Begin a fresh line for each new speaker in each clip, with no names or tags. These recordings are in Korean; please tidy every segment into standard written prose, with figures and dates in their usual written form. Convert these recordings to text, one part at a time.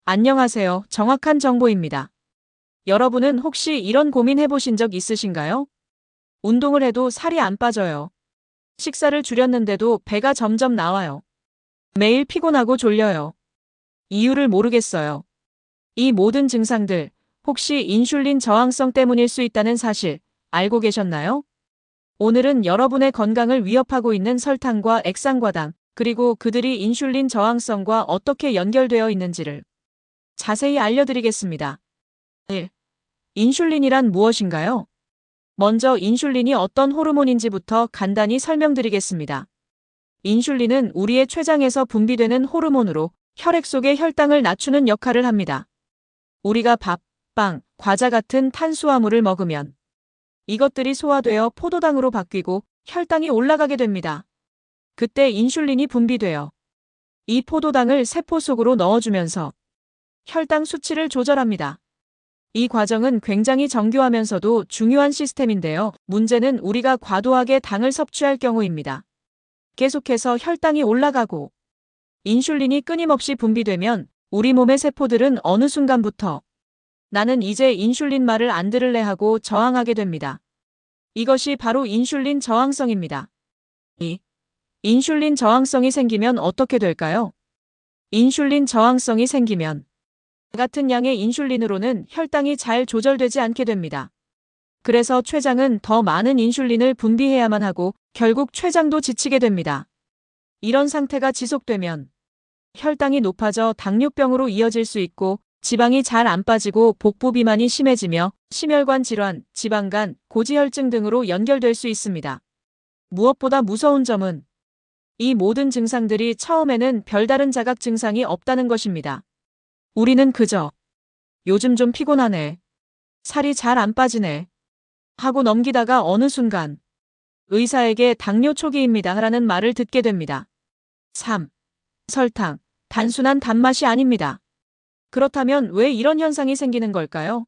안녕하세요. 정확한 정보입니다. 여러분은 혹시 이런 고민 해보신 적 있으신가요? 운동을 해도 살이 안 빠져요. 식사를 줄였는데도 배가 점점 나와요. 매일 피곤하고 졸려요. 이유를 모르겠어요. 이 모든 증상들, 혹시 인슐린 저항성 때문일 수 있다는 사실 알고 계셨나요? 오늘은 여러분의 건강을 위협하고 있는 설탕과 액상과당, 그리고 그들이 인슐린 저항성과 어떻게 연결되어 있는지를 자세히 알려드리겠습니다. 1. 인슐린이란 무엇인가요? 먼저 인슐린이 어떤 호르몬인지부터 간단히 설명드리겠습니다. 인슐린은 우리의 췌장에서 분비되는 호르몬으로 혈액 속의 혈당을 낮추는 역할을 합니다. 우리가 밥, 빵, 과자 같은 탄수화물을 먹으면 이것들이 소화되어 포도당으로 바뀌고 혈당이 올라가게 됩니다. 그때 인슐린이 분비되어 이 포도당을 세포 속으로 넣어주면서 혈당 수치를 조절합니다. 이 과정은 굉장히 정교하면서도 중요한 시스템인데요. 문제는 우리가 과도하게 당을 섭취할 경우입니다. 계속해서 혈당이 올라가고 인슐린이 끊임없이 분비되면 우리 몸의 세포들은 어느 순간부터 나는 이제 인슐린 말을 안 들을래 하고 저항하게 됩니다. 이것이 바로 인슐린 저항성입니다. 2. 인슐린 저항성이 생기면 어떻게 될까요? 인슐린 저항성이 생기면 같은 양의 인슐린으로는 혈당이 잘 조절되지 않게 됩니다. 그래서 췌장은 더 많은 인슐린을 분비해야만 하고 결국 췌장도 지치게 됩니다. 이런 상태가 지속되면 혈당이 높아져 당뇨병으로 이어질 수 있고 지방이 잘 안 빠지고 복부 비만이 심해지며 심혈관 질환, 지방간, 고지혈증 등으로 연결될 수 있습니다. 무엇보다 무서운 점은 이 모든 증상들이 처음에는 별다른 자각 증상이 없다는 것입니다. 우리는 그저 요즘 좀 피곤하네. 살이 잘 안 빠지네. 하고 넘기다가 어느 순간 의사에게 당뇨 초기입니다 라는 말을 듣게 됩니다. 3. 설탕, 단순한 단맛이 아닙니다. 그렇다면 왜 이런 현상이 생기는 걸까요?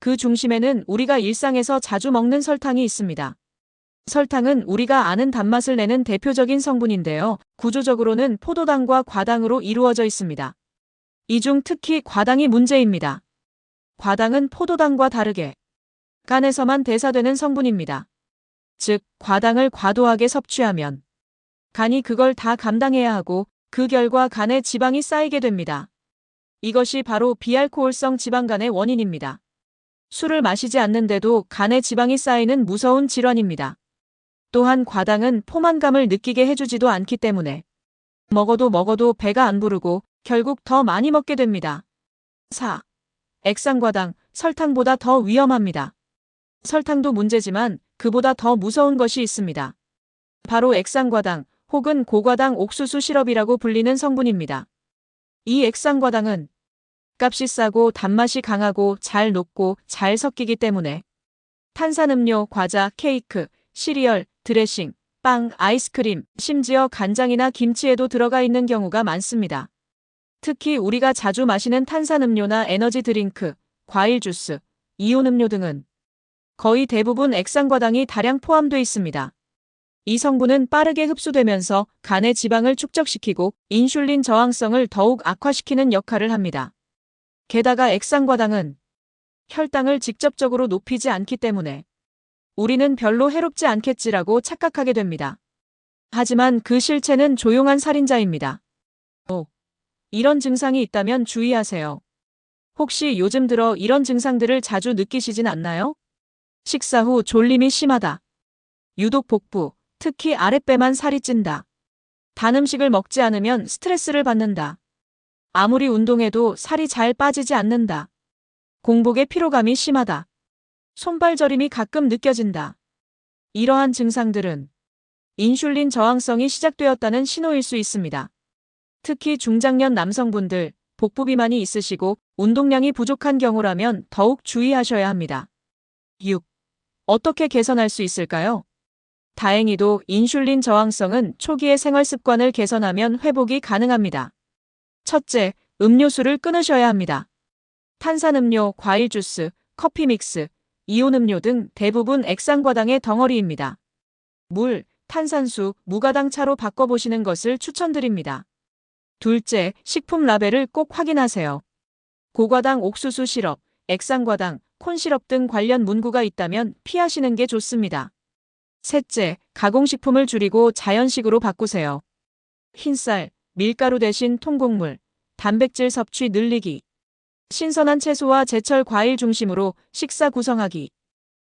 그 중심에는 우리가 일상에서 자주 먹는 설탕이 있습니다. 설탕은 우리가 아는 단맛을 내는 대표적인 성분인데요. 구조적으로는 포도당과 과당으로 이루어져 있습니다. 이 중 특히 과당이 문제입니다. 과당은 포도당과 다르게 간에서만 대사되는 성분입니다. 즉, 과당을 과도하게 섭취하면 간이 그걸 다 감당해야 하고 그 결과 간에 지방이 쌓이게 됩니다. 이것이 바로 비알코올성 지방간의 원인입니다. 술을 마시지 않는데도 간에 지방이 쌓이는 무서운 질환입니다. 또한 과당은 포만감을 느끼게 해주지도 않기 때문에 먹어도 배가 안 부르고 결국 더 많이 먹게 됩니다. 4. 액상과당, 설탕보다 더 위험합니다. 설탕도 문제지만 그보다 더 무서운 것이 있습니다. 바로 액상과당 혹은 고과당 옥수수 시럽이라고 불리는 성분입니다. 이 액상과당은 값이 싸고 단맛이 강하고 잘 녹고 잘 섞이기 때문에 탄산음료, 과자, 케이크, 시리얼, 드레싱, 빵, 아이스크림, 심지어 간장이나 김치에도 들어가 있는 경우가 많습니다. 특히 우리가 자주 마시는 탄산음료나 에너지 드링크, 과일 주스, 이온 음료 등은 거의 대부분 액상과당이 다량 포함되어 있습니다. 이 성분은 빠르게 흡수되면서 간의 지방을 축적시키고 인슐린 저항성을 더욱 악화시키는 역할을 합니다. 게다가 액상과당은 혈당을 직접적으로 높이지 않기 때문에 우리는 별로 해롭지 않겠지라고 착각하게 됩니다. 하지만 그 실체는 조용한 살인자입니다. 5. 이런 증상이 있다면 주의하세요. 혹시 요즘 들어 이런 증상들을 자주 느끼시진 않나요? 식사 후 졸림이 심하다. 유독 복부, 특히 아랫배만 살이 찐다. 단 음식을 먹지 않으면 스트레스를 받는다. 아무리 운동해도 살이 잘 빠지지 않는다. 공복에 피로감이 심하다. 손발 저림이 가끔 느껴진다. 이러한 증상들은 인슐린 저항성이 시작되었다는 신호일 수 있습니다. 특히 중장년 남성분들, 복부 비만이 있으시고 운동량이 부족한 경우라면 더욱 주의하셔야 합니다. 6. 어떻게 개선할 수 있을까요? 다행히도 인슐린 저항성은 초기의 생활 습관을 개선하면 회복이 가능합니다. 첫째, 음료수를 끊으셔야 합니다. 탄산음료, 과일 주스, 커피 믹스, 이온 음료 등 대부분 액상과당의 덩어리입니다. 물, 탄산수, 무가당 차로 바꿔보시는 것을 추천드립니다. 둘째, 식품 라벨을 꼭 확인하세요. 고과당 옥수수 시럽, 액상과당, 콘시럽 등 관련 문구가 있다면 피하시는 게 좋습니다. 셋째, 가공식품을 줄이고 자연식으로 바꾸세요. 흰쌀, 밀가루 대신 통곡물, 단백질 섭취 늘리기. 신선한 채소와 제철 과일 중심으로 식사 구성하기.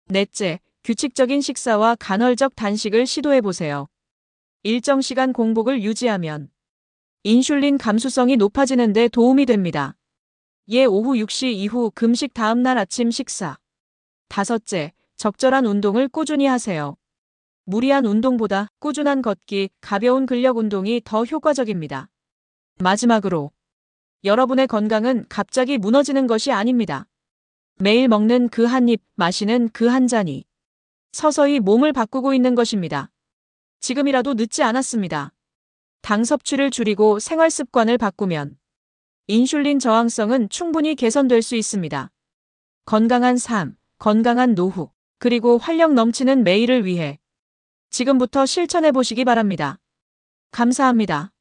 넷째, 규칙적인 식사와 간헐적 단식을 시도해보세요. 일정 시간 공복을 유지하면 인슐린 감수성이 높아지는 데 도움이 됩니다. 오후 6시 이후 금식 다음 날 아침 식사. 다섯째, 적절한 운동을 꾸준히 하세요. 무리한 운동보다 꾸준한 걷기, 가벼운 근력 운동이 더 효과적입니다. 마지막으로, 여러분의 건강은 갑자기 무너지는 것이 아닙니다. 매일 먹는 그 한 입, 마시는 그 한 잔이 서서히 몸을 바꾸고 있는 것입니다. 지금이라도 늦지 않았습니다. 당 섭취를 줄이고 생활 습관을 바꾸면 인슐린 저항성은 충분히 개선될 수 있습니다. 건강한 삶, 건강한 노후, 그리고 활력 넘치는 매일을 위해 지금부터 실천해 보시기 바랍니다. 감사합니다.